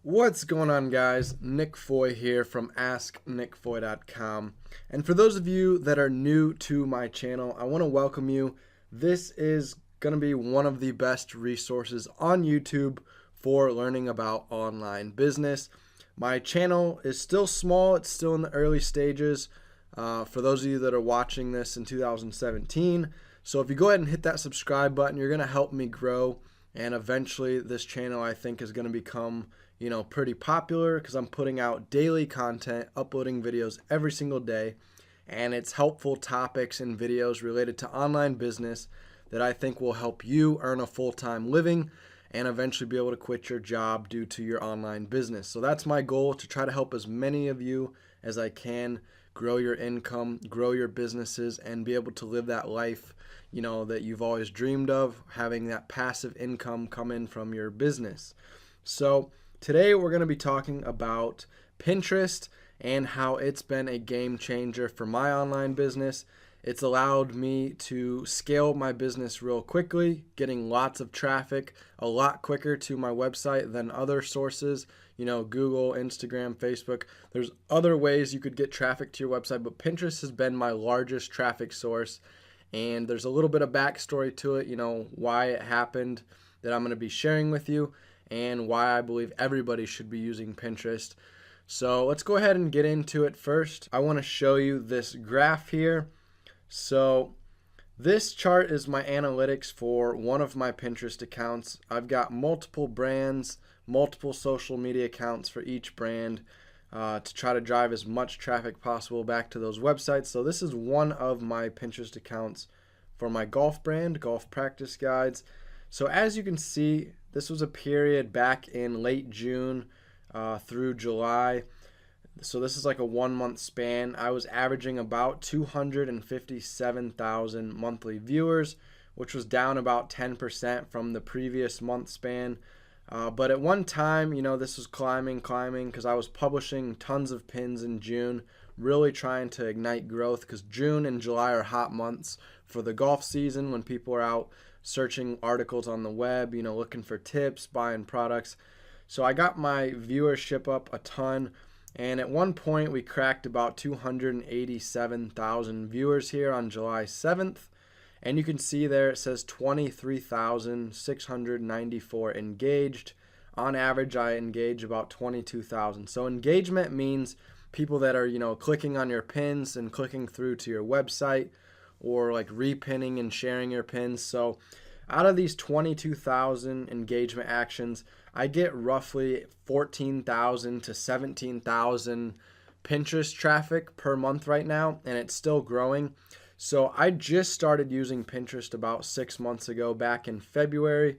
What's going on, guys? Nick Foy here from AskNickFoy.com. And for those of you that are new to my channel, I want to welcome you. This is going to be one of the best resources on YouTube for learning about online business. My channel is still small. It's still in the early stages for those of you that are watching this in 2017. So if you go ahead and hit that subscribe button, you're going to help me grow. And eventually this channel, I think, is going to become pretty popular because I'm putting out daily content, uploading videos every single day, and it's helpful topics and videos related to online business that I think will help you earn a full-time living and eventually be able to quit your job due to your online business. So that's my goal, to try to help as many of you as I can grow your income, grow your businesses, and be able to live that life that you've always dreamed of, having that passive income come in from your business. So today we're going to be talking about Pinterest and how it's been a game changer for my online business. It's allowed me to scale my business real quickly, getting lots of traffic a lot quicker to my website than other sources, Google, Instagram, Facebook. There's other ways you could get traffic to your website, but Pinterest has been my largest traffic source. And there's a little bit of backstory to it, why it happened, that I'm going to be sharing with you, and why I believe everybody should be using Pinterest. So let's go ahead and get into it first. I want to show you this graph here. So this chart is my analytics for one of my Pinterest accounts. I've got multiple brands, multiple social media accounts for each brand to try to drive as much traffic possible back to those websites. So this is one of my Pinterest accounts for my golf brand, Golf Practice Guides. So as you can see, this was a period back in late June through July. So this is like a 1 month span. I was averaging about 257,000 monthly viewers, which was down about 10% from the previous month span. But at one time, this was climbing because I was publishing tons of pins in June, really trying to ignite growth, because June and July are hot months for the golf season when people are out searching articles on the web, looking for tips, buying products. So I got my viewership up a ton, and at one point we cracked about 287,000 viewers here on July 7th. And you can see there it says 23,694 engaged. On average, I engage about 22,000. So engagement means people that are, clicking on your pins and clicking through to your website, or like repinning and sharing your pins. So out of these 22,000 engagement actions, I get roughly 14,000 to 17,000 Pinterest traffic per month right now, and it's still growing. So I just started using Pinterest about 6 months ago, back in February.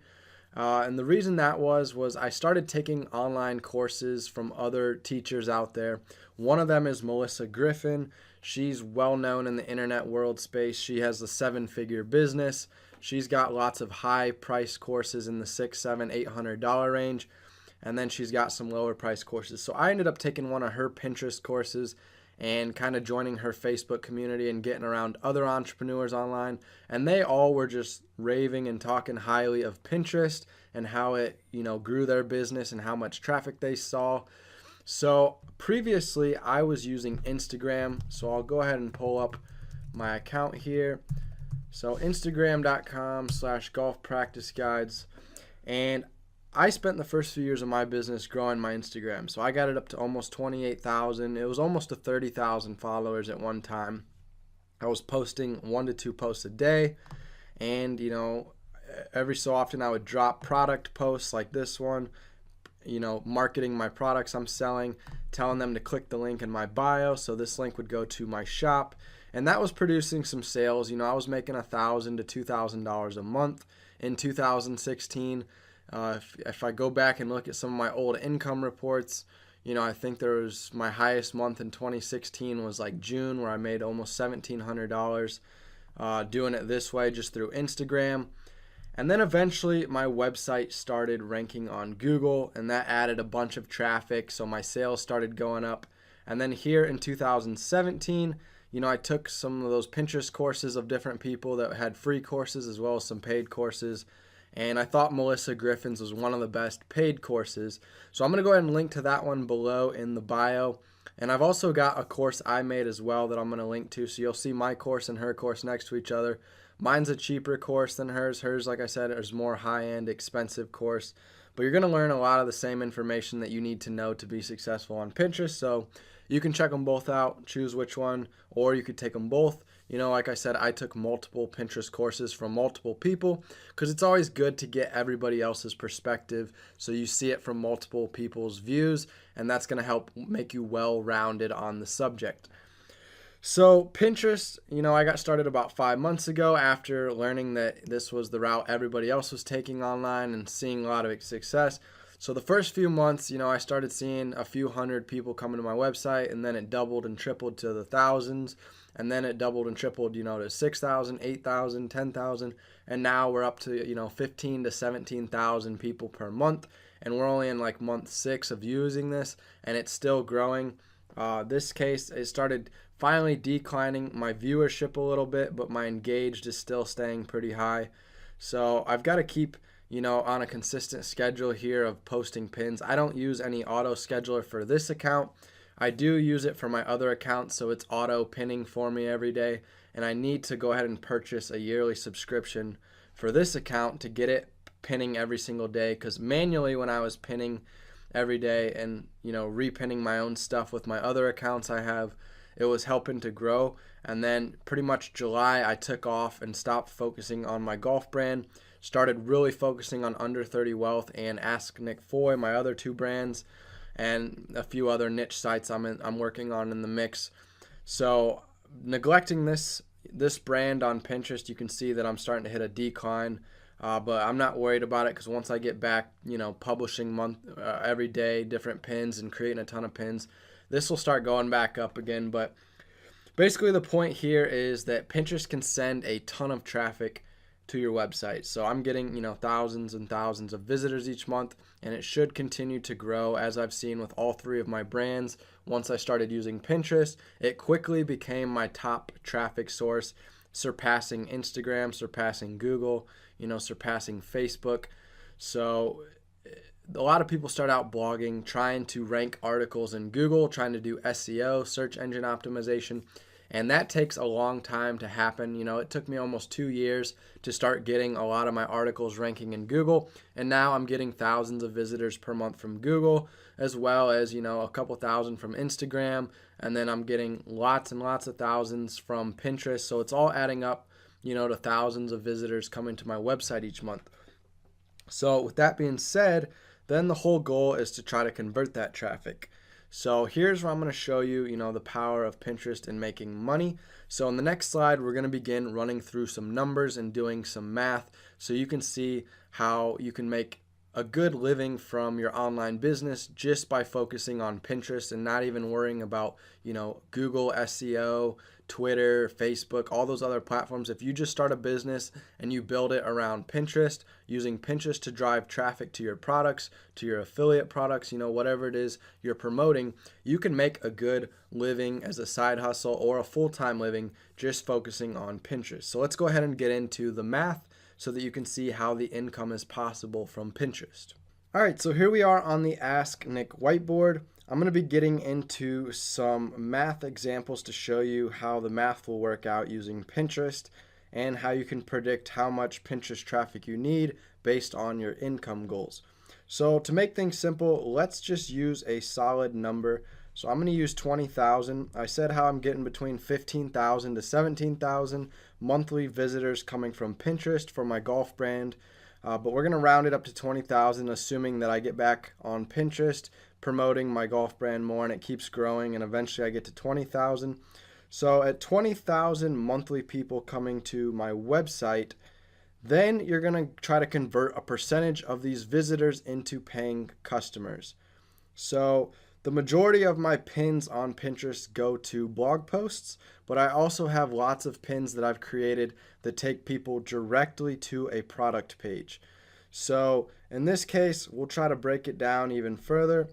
And the reason that was I started taking online courses from other teachers out there. One of them is Melissa Griffin. She's well known in the internet world space. She has a 7-figure business. She's got lots of high price courses in the $600, $700, $800 range. And then she's got some lower price courses. So I ended up taking one of her Pinterest courses and kind of joining her Facebook community and getting around other entrepreneurs online. And they all were just raving and talking highly of Pinterest and how it, grew their business and how much traffic they saw. So previously I was using Instagram. So I'll go ahead and pull up my account here. So Instagram.com/golfpracticeguides. And I spent the first few years of my business growing my Instagram. So I got it up to almost 28,000. It was almost to 30,000 followers at one time. I was posting 1 to 2 posts a day. And, every so often I would drop product posts like this one, marketing my products I'm selling, telling them to click the link in my bio. So this link would go to my shop. And that was producing some sales. I was making $1,000 to $2,000 a month in 2016. If I go back and look at some of my old income reports, I think my highest month in 2016 was like June, where I made almost $1,700 doing it this way just through Instagram. And then eventually my website started ranking on Google, and that added a bunch of traffic, so my sales started going up. And then here in 2017, I took some of those Pinterest courses of different people that had free courses as well as some paid courses. and I thought Melissa Griffin's was one of the best paid courses. So I'm going to go ahead and link to that one below in the bio. And I've also got a course I made as well that I'm going to link to. So you'll see my course and her course next to each other. Mine's a cheaper course than hers. Hers, like I said, is more high-end, expensive course. But you're going to learn a lot of the same information that you need to know to be successful on Pinterest. So you can check them both out, choose which one, or you could take them both. You know, like I said, I took multiple Pinterest courses from multiple people because it's always good to get everybody else's perspective so you see it from multiple people's views, and that's going to help make you well-rounded on the subject. So Pinterest, you know, I got started about 5 months ago after learning that this was the route everybody else was taking online and seeing a lot of success. So the first few months, you know, I started seeing a few hundred people coming to my website, and then it doubled and tripled to the thousands, and then it doubled and tripled, you know, to 6,000, 8,000, 10,000, and now we're up to, you know, 15 to 17,000 people per month, and we're only in like month 6 of using this, and it's still growing. This case, it started finally declining my viewership a little bit, but my engaged is still staying pretty high. So I've got to keep, you know, on a consistent schedule here of posting pins. I don't use any auto scheduler for this account. I do use it for my other accounts, so it's auto pinning for me every day, and I need to go ahead and purchase a yearly subscription for this account to get it pinning every single day, because manually when I was pinning every day and, you know, repinning my own stuff with my other accounts I have, it was helping to grow. And then pretty much July I took off and stopped focusing on my golf brand, started really focusing on Under 30 Wealth and Ask Nick Foy, my other 2 brands, and a few other niche sites I'm working on in the mix. So neglecting this brand on Pinterest, you can see that I'm starting to hit a decline. But I'm not worried about it, because once I get back, you know, publishing every day different pins and creating a ton of pins, this will start going back up again. But basically the point here is that Pinterest can send a ton of traffic to your website. So I'm getting, you know, thousands and thousands of visitors each month, and it should continue to grow, as I've seen with all 3 of my brands. Once I started using Pinterest, it quickly became my top traffic source, surpassing Instagram, surpassing Google, you know, surpassing Facebook. So a lot of people start out blogging, trying to rank articles in Google, trying to do SEO, search engine optimization, and that takes a long time to happen. You know, it took me almost 2 years to start getting a lot of my articles ranking in Google, and now I'm getting thousands of visitors per month from Google, as well as, you know, a couple thousand from Instagram, and then I'm getting lots and lots of thousands from Pinterest. So it's all adding up, you know, to thousands of visitors coming to my website each month. So with that being said, then the whole goal is to try to convert that traffic. So here's where I'm going to show you, you know, the power of Pinterest in making money. So in the next slide, we're going to begin running through some numbers and doing some math so you can see how you can make a good living from your online business just by focusing on Pinterest and not even worrying about, you know, Google SEO, Twitter, Facebook, all those other platforms. If you just start a business and you build it around Pinterest, using Pinterest to drive traffic to your products, to your affiliate products, you know, whatever it is you're promoting, you can make a good living as a side hustle or a full-time living just focusing on Pinterest. So let's go ahead and get into the math so that you can see how the income is possible from Pinterest. All right, so here we are on the Ask Nick whiteboard. I'm going to be getting into some math examples to show you how the math will work out using Pinterest and how you can predict how much Pinterest traffic you need based on your income goals. So to make things simple, let's just use a solid number. So I'm going to use 20,000. I said how I'm getting between 15,000 to 17,000 monthly visitors coming from Pinterest for my golf brand. But we're going to round it up to 20,000, assuming that I get back on Pinterest promoting my golf brand more and it keeps growing, and eventually I get to 20,000. So at 20,000 monthly people coming to my website, then you're going to try to convert a percentage of these visitors into paying customers. So the majority of my pins on Pinterest go to blog posts, but I also have lots of pins that I've created that take people directly to a product page. So in this case, we'll try to break it down even further.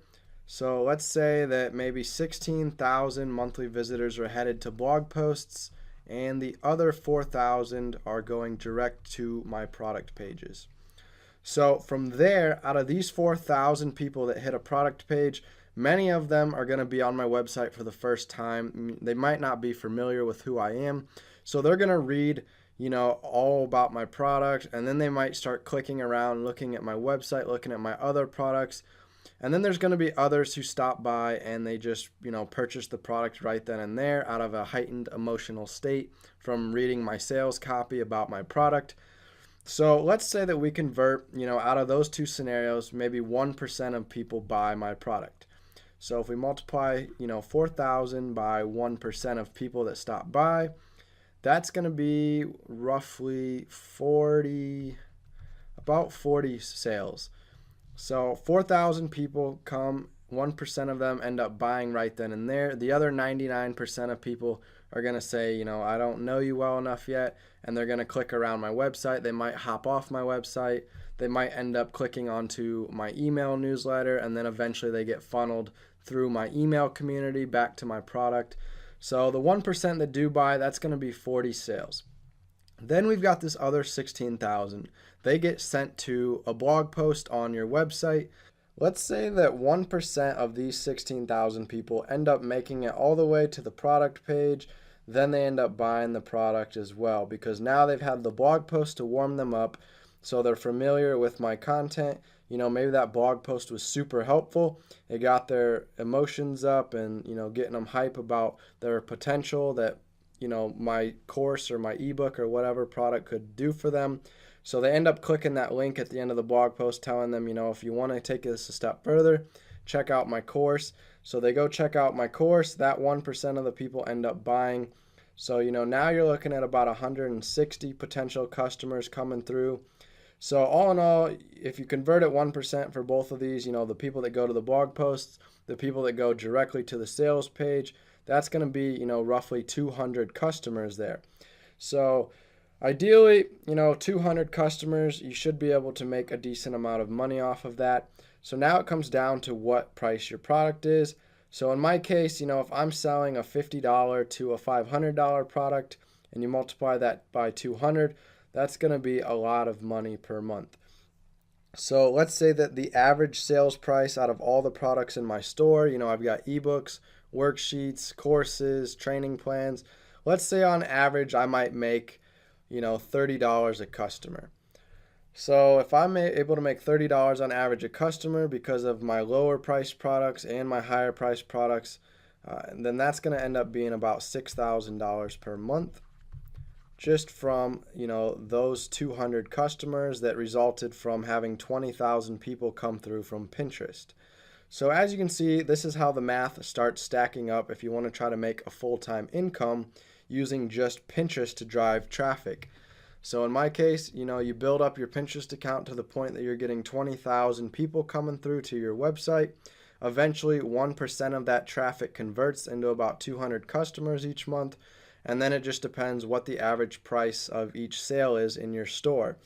So let's say that maybe 16,000 monthly visitors are headed to blog posts, and the other 4,000 are going direct to my product pages. So from there, out of these 4,000 people that hit a product page, many of them are going to be on my website for the first time. They might not be familiar with who I am. So they're going to read, all about my product, and then they might start clicking around, looking at my website, looking at my other products. And then there's going to be others who stop by and they just, purchase the product right then and there out of a heightened emotional state from reading my sales copy about my product. So let's say that we convert, out of those two scenarios, maybe 1% of people buy my product. So if we multiply, 4,000 by 1% of people that stop by, that's going to be roughly about 40 sales. So 4,000 people come, 1% of them end up buying right then and there. The other 99% of people are going to say, I don't know you well enough yet, and they're going to click around my website. They might hop off my website. They might end up clicking onto my email newsletter, and then eventually they get funneled through my email community back to my product. So the 1% that do buy, that's going to be 40 sales. Then we've got this other 16,000. They get sent to a blog post on your website. Let's say that 1% of these 16,000 people end up making it all the way to the product page. Then they end up buying the product as well, because now they've had the blog post to warm them up. So they're familiar with my content. Maybe that blog post was super helpful. It got their emotions up and, getting them hype about their potential that, my course or my ebook or whatever product could do for them. So they end up clicking that link at the end of the blog post telling them, if you want to take this a step further, check out my course. So they go check out my course. That 1% of the people end up buying. So, now you're looking at about 160 potential customers coming through. So all in all, if you convert at 1% for both of these, the people that go to the blog posts, the people that go directly to the sales page, that's going to be, roughly 200 customers there. So ideally, 200 customers, you should be able to make a decent amount of money off of that. So now it comes down to what price your product is. So in my case, if I'm selling a $50 to a $500 product and you multiply that by 200, that's going to be a lot of money per month. So let's say that the average sales price out of all the products in my store, I've got ebooks, worksheets, courses, training plans. Let's say on average I might make, $30 a customer. So if I'm able to make $30 on average a customer because of my lower priced products and my higher priced products, then that's going to end up being about $6,000 per month. Just from, those 200 customers that resulted from having 20,000 people come through from Pinterest. So as you can see, this is how the math starts stacking up if you want to try to make a full-time income using just Pinterest to drive traffic. So in my case, you build up your Pinterest account to the point that you're getting 20,000 people coming through to your website. Eventually, 1% of that traffic converts into about 200 customers each month. And then it just depends what the average price of each sale is in your store.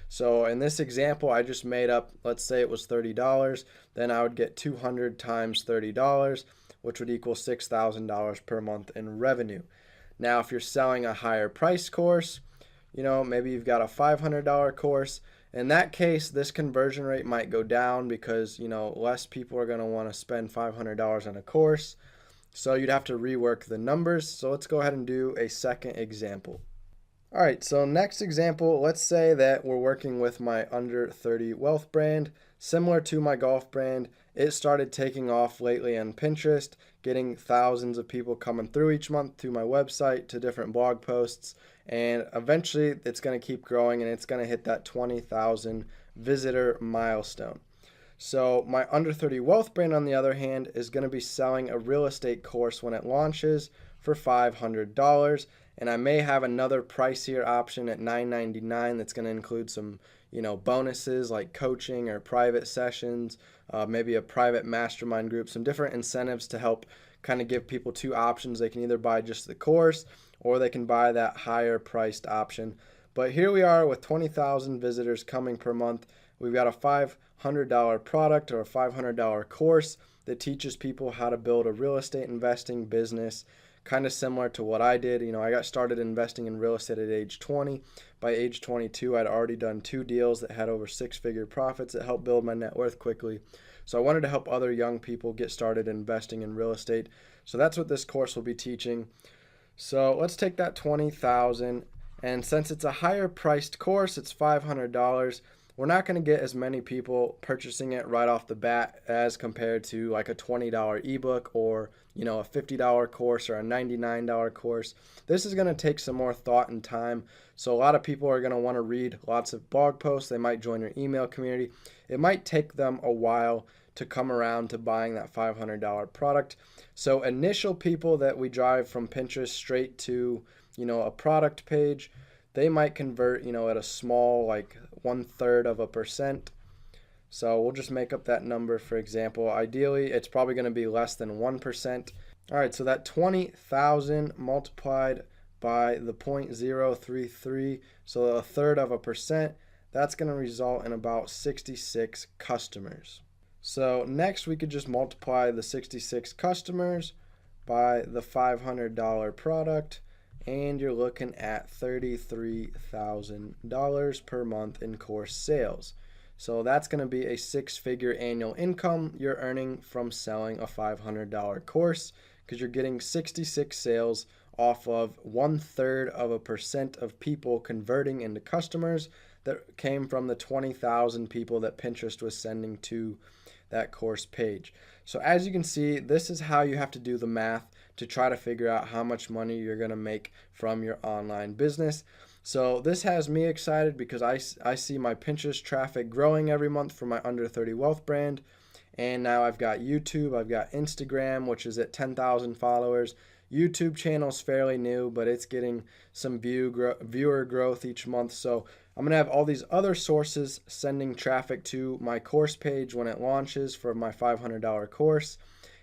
So in this example, I just made up, let's say it was $30, then I would get 200 times $30, which would equal $6,000 per month in revenue. Now, if you're selling a higher price course, maybe you've got a $500 course. In that case, this conversion rate might go down because, less people are going to want to spend $500 on a course. So you'd have to rework the numbers. So let's go ahead and do a second example. All right, so next example, let's say that we're working with my Under 30 Wealth brand. Similar to my golf brand, it started taking off lately on Pinterest, getting thousands of people coming through each month to my website, to different blog posts, and eventually it's going to keep growing and it's going to hit that 20,000 visitor milestone. So my Under 30 Wealth brand, on the other hand, is going to be selling a real estate course when it launches for $500. And I may have another pricier option at $9.99 that's going to include some, bonuses like coaching or private sessions, maybe a private mastermind group, some different incentives to help kind of give people two options. They can either buy just the course or they can buy that higher priced option. But here we are with 20,000 visitors coming per month. We've got a $500 product or a $500 course that teaches people how to build a real estate investing business kind of similar to what I did. I got started investing in real estate at age 20. By age 22, I'd already done 2 deals that had over 6-figure profits that helped build my net worth quickly. So I wanted to help other young people get started investing in real estate. So that's what this course will be teaching. So let's take that $20,000, and since it's a higher priced course, it's $500. We're not going to get as many people purchasing it right off the bat as compared to like a $20 ebook or a $50 course or a $99 course. This is going to take some more thought and time. So a lot of people are going to want to read lots of blog posts. They might join your email community. It might take them a while to come around to buying that $500 product. So initial people that we drive from Pinterest straight to, a product page, they might convert, at a small, like 0.1%. So we'll just make up that number for example. Ideally, it's probably going to be less than 1%. All right, so that 20,000 multiplied by the 0.033, so 1/3%, that's going to result in about 66 customers. So next we could just multiply the 66 customers by the $500 product, and you're looking at $33,000 per month in course sales. So that's going to be a 6-figure annual income you're earning from selling a $500 course, because you're getting 66 sales off of 1/3% of people converting into customers that came from the 20,000 people that Pinterest was sending to that course page. So as you can see, this is how you have to do the math to try to figure out how much money you're going to make from your online business. So this has me excited because I see my Pinterest traffic growing every month for my Under 30 Wealth brand. And now I've got YouTube, I've got Instagram, which is at 10,000 followers. YouTube channel is fairly new, but it's getting some viewer growth each month. So I'm going to have all these other sources sending traffic to my course page when it launches for my $500 course.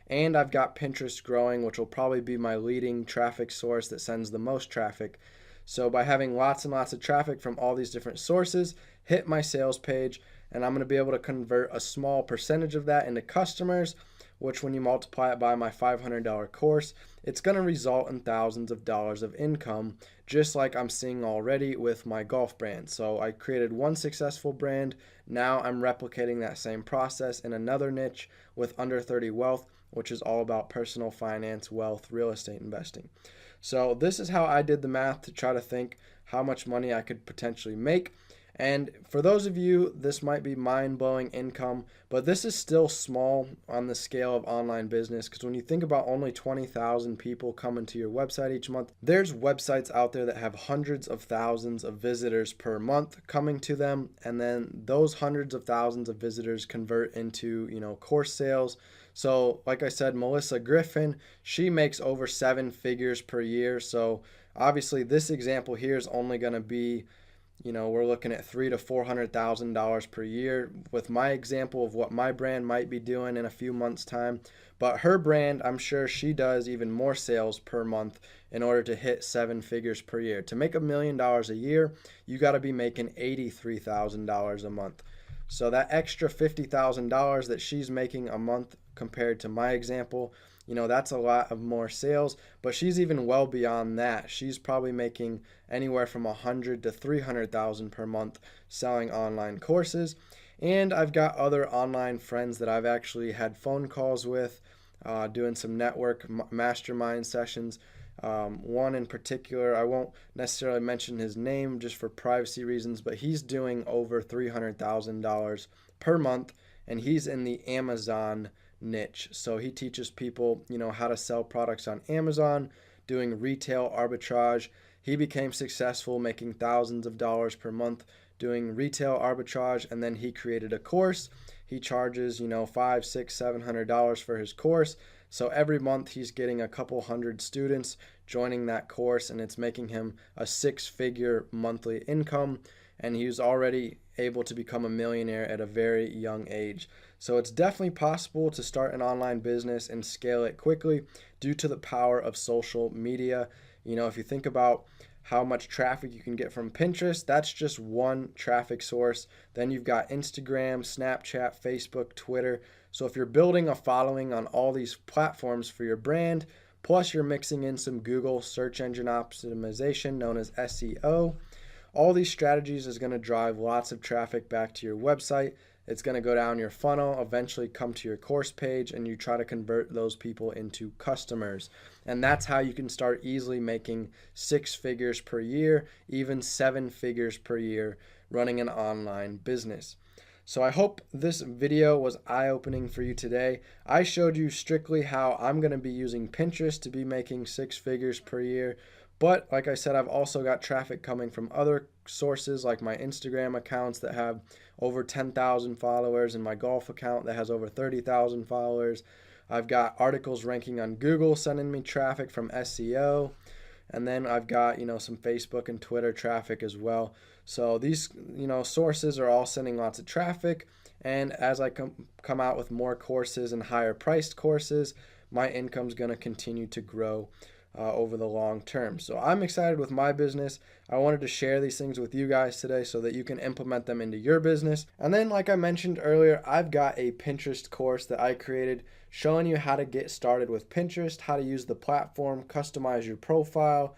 And I've got Pinterest growing, which will probably be my leading traffic source that sends the most traffic. So by having lots and lots of traffic from all these different sources, hit my sales page, and I'm going to be able to convert a small percentage of that into customers, which when you multiply it by my $500 course, it's going to result in thousands of dollars of income, just like I'm seeing already with my golf brand. So I created one successful brand. Now I'm replicating that same process in another niche with Under 30 Wealth, which is all about personal finance, wealth, real estate investing. So this is how I did the math to try to think how much money I could potentially make. And for those of you, this might be mind-blowing income, but this is still small on the scale of online business, because when you think about only 20,000 people coming to your website each month, there's websites out there that have hundreds of thousands of visitors per month coming to them, and then those hundreds of thousands of visitors convert into, course sales. So like I said, Melissa Griffin, she makes over 7 figures per year. So obviously this example here is only going to be, we're looking at $300,000 to $400,000 per year with my example of what my brand might be doing in a few months' time. But her brand, I'm sure she does even more sales per month in order to hit 7 figures per year. To make $1 million a year, you got to be making $83,000 a month. So that extra $50,000 that she's making a month compared to my example, that's a lot of more sales, but she's even well beyond that. She's probably making anywhere from $100,000 to $300,000 per month selling online courses. And I've got other online friends that I've actually had phone calls with, doing some network mastermind sessions. One in particular, I won't necessarily mention his name just for privacy reasons, but he's doing over $300,000 per month, and he's in the Amazon niche. So he teaches people, how to sell products on Amazon, doing retail arbitrage. He became successful making thousands of dollars per month doing retail arbitrage, and then he created a course. He charges, $500, $600, $700 for his course. So every month he's getting a couple hundred students joining that course, and it's making him a 6-figure monthly income. And he was already able to become a millionaire at a very young age. So it's definitely possible to start an online business and scale it quickly due to the power of social media. If you think about how much traffic you can get from Pinterest, that's just one traffic source. Then you've got Instagram, Snapchat, Facebook, Twitter. So if you're building a following on all these platforms for your brand, plus you're mixing in some Google search engine optimization known as SEO. All these strategies is going to drive lots of traffic back to your website. It's going to go down your funnel, eventually come to your course page, and you try to convert those people into customers. And that's how you can start easily making 6 figures per year, even 7 figures per year running an online business. So I hope this video was eye-opening for you today. I showed you strictly how I'm going to be using Pinterest to be making 6 figures per year. But like I said, I've also got traffic coming from other sources like my Instagram accounts that have over 10,000 followers and my golf account that has over 30,000 followers. I've got articles ranking on Google sending me traffic from SEO. And then I've got, some Facebook and Twitter traffic as well. So these, sources are all sending lots of traffic. And as I come out with more courses and higher priced courses, my income's going to continue to grow over the long term. So I'm excited with my business. I wanted to share these things with you guys today so that you can implement them into your business. And then, like I mentioned earlier, I've got a Pinterest course that I created showing you how to get started with Pinterest, how to use the platform, customize your profile,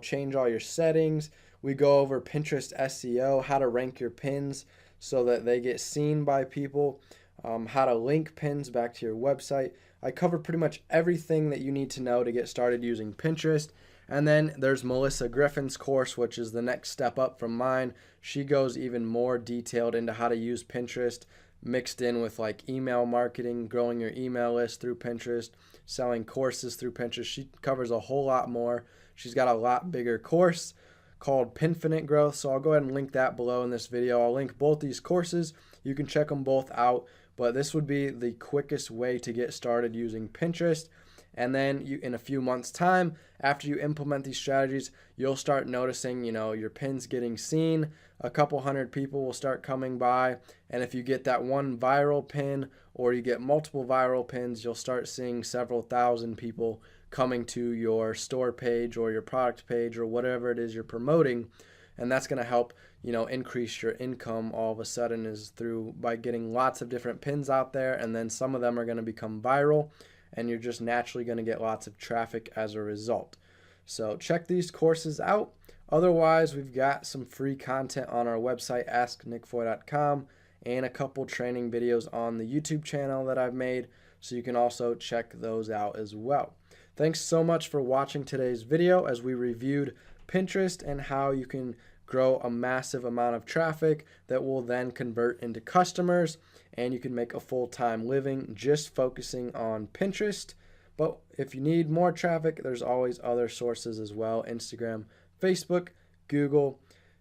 change all your settings. We go over Pinterest SEO, how to rank your pins so that they get seen by people, how to link pins back to your website. I cover pretty much everything that you need to know to get started using Pinterest. And then there's Melissa Griffin's course, which is the next step up from mine. She goes even more detailed into how to use Pinterest, mixed in with like email marketing, growing your email list through Pinterest, selling courses through Pinterest. She covers a whole lot more. She's got a lot bigger course called Pinfinite Growth. So I'll go ahead and link that below in this video. I'll link both these courses. You can check them both out. But this would be the quickest way to get started using Pinterest. And then in a few months' time, after you implement these strategies, you'll start noticing, your pins getting seen. A couple hundred people will start coming by. And if you get that one viral pin or you get multiple viral pins, you'll start seeing several thousand people coming to your store page or your product page or whatever it is you're promoting. And that's going to help, increase your income all of a sudden is by getting lots of different pins out there. And then some of them are going to become viral and you're just naturally going to get lots of traffic as a result. So check these courses out. Otherwise, we've got some free content on our website, asknickfoy.com, and a couple training videos on the YouTube channel that I've made. So you can also check those out as well. Thanks so much for watching today's video as we reviewed Pinterest and how you can grow a massive amount of traffic that will then convert into customers, and you can make a full-time living just focusing on Pinterest. But if you need more traffic, there's always other sources as well: Instagram, Facebook, Google,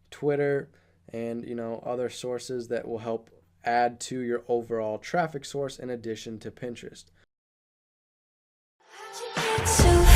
Twitter, and other sources that will help add to your overall traffic source in addition to Pinterest. So